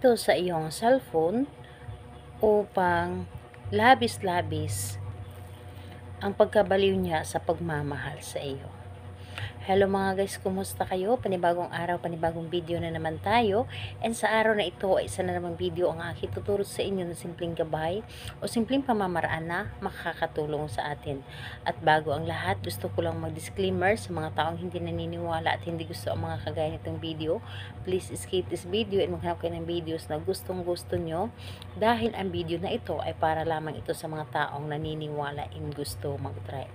ito sa iyong cellphone upang labis-labis ang pagkabaliw niya sa pagmamahal sa iyo. Hello mga guys, kumusta kayo? Panibagong araw, panibagong video na naman tayo. And sa araw na ito ay isa na namang video ang aking tuturo sa inyo na simpleng gabay o simpleng pamamaraan na makakatulong sa atin. At bago ang lahat, gusto ko lang mag-disclaimer sa mga taong hindi naniniwala at hindi gusto ang mga kagaya nitong video. Please skip this video and maghanap kayo ng videos na gustong-gusto nyo dahil ang video na ito ay para lamang ito sa mga taong naniniwala and gusto mag-try.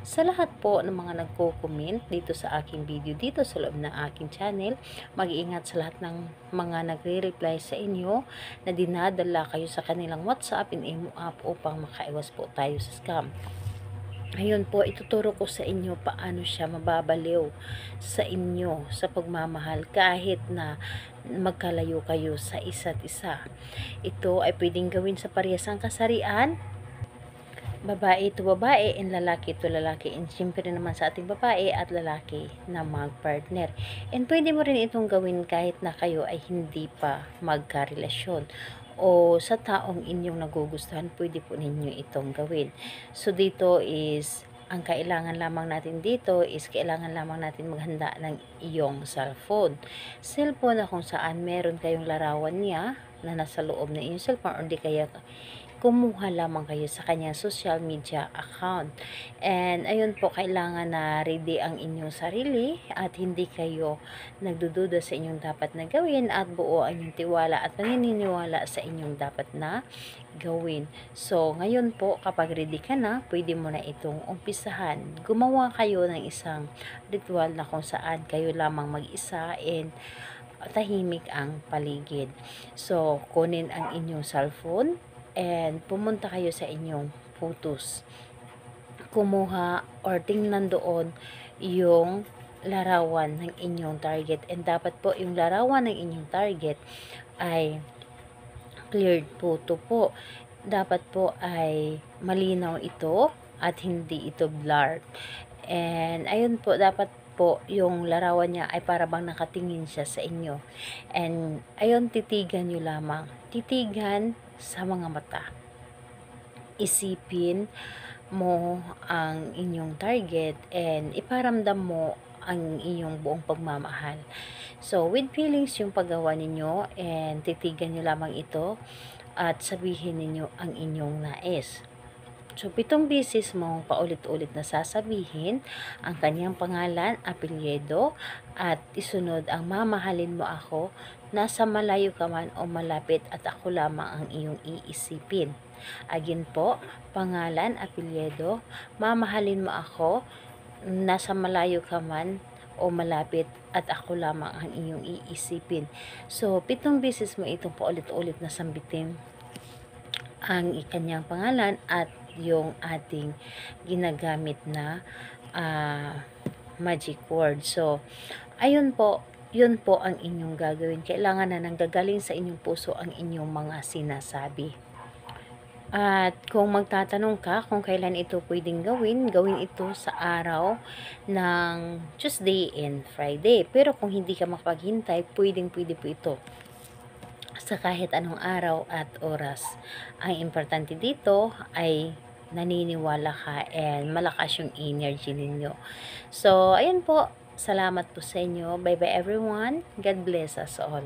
Sa lahat po ng mga nagko-comment dito sa aking video dito sa loob ng aking channel, mag-iingat sa lahat ng mga nagre-reply sa inyo na dinadala kayo sa kanilang WhatsApp and imo app upang makaiwas po tayo sa scam. Ayun po, ituturo ko sa inyo paano siya mababaliw sa inyo sa pagmamahal kahit na magkalayo kayo sa isa't isa. Ito ay pwedeng gawin sa parehasang kasarian, babae to babae and lalaki to lalaki, and syempre naman sa ating babae at lalaki na mag-partner. And pwede mo rin itong gawin kahit na kayo ay hindi pa magkarelasyon o sa taong inyong nagugustuhan, pwede po ninyo itong gawin. So dito is ang kailangan lamang natin dito is kailangan lamang natin maghanda ng iyong cellphone na kung saan meron kayong larawan niya na nasa loob ng iyong cellphone, or di kaya kumuha lamang kayo sa kanyang social media account. And ayun po, kailangan na ready ang inyong sarili at hindi kayo nagdududa sa inyong dapat na gawin at buo ang inyong tiwala at paniniwala sa inyong dapat na gawin. So ngayon po, kapag ready ka na, pwede mo na itong umpisahan. Gumawa kayo ng isang ritual na kung saan kayo lamang mag-isa and tahimik ang paligid. So kunin ang inyong cellphone and pumunta kayo sa inyong photos. Kumuha or tingnan doon yung larawan ng inyong target, and dapat po yung larawan ng inyong target ay cleared photo po. Dapat po ay malinaw ito at hindi ito blurred. And ayun po, dapat po yung larawan niya ay para bang nakatingin siya sa inyo. And ayun, titigan nyo lamang. Titigan sa mga mata. Isipin mo ang inyong target and iparamdam mo ang inyong buong pagmamahal. So with feelings yung paggawa ninyo, and titigan nyo lamang ito at sabihin ninyo ang inyong nais. So 7 beses mong paulit-ulit na sasabihin ang kanyang pangalan, apelyido, at isunod ang mamahalin mo ako, nasa malayo ka man o malapit at ako lamang ang iyong iisipin. Again po, pangalan, apelyido, mamahalin mo ako, nasa malayo ka man o malapit at ako lamang ang iyong iisipin. So 7 beses mo itong paulit-ulit na sambitin ang kanyang pangalan at yung ating ginagamit na magic word. So ayun po, yun po ang inyong gagawin. Kailangan na nanggagaling sa inyong puso ang inyong mga sinasabi. At kung magtatanong ka kung kailan ito pwedeng gawin, gawin ito sa araw ng Tuesday and Friday. Pero kung hindi ka makapaghintay, pwede po ito sa kahit anong araw at oras. Ang importante dito ay naniniwala ka and malakas yung energy ninyo. So, ayun po. Salamat po sa inyo. Bye-bye everyone. God bless us all.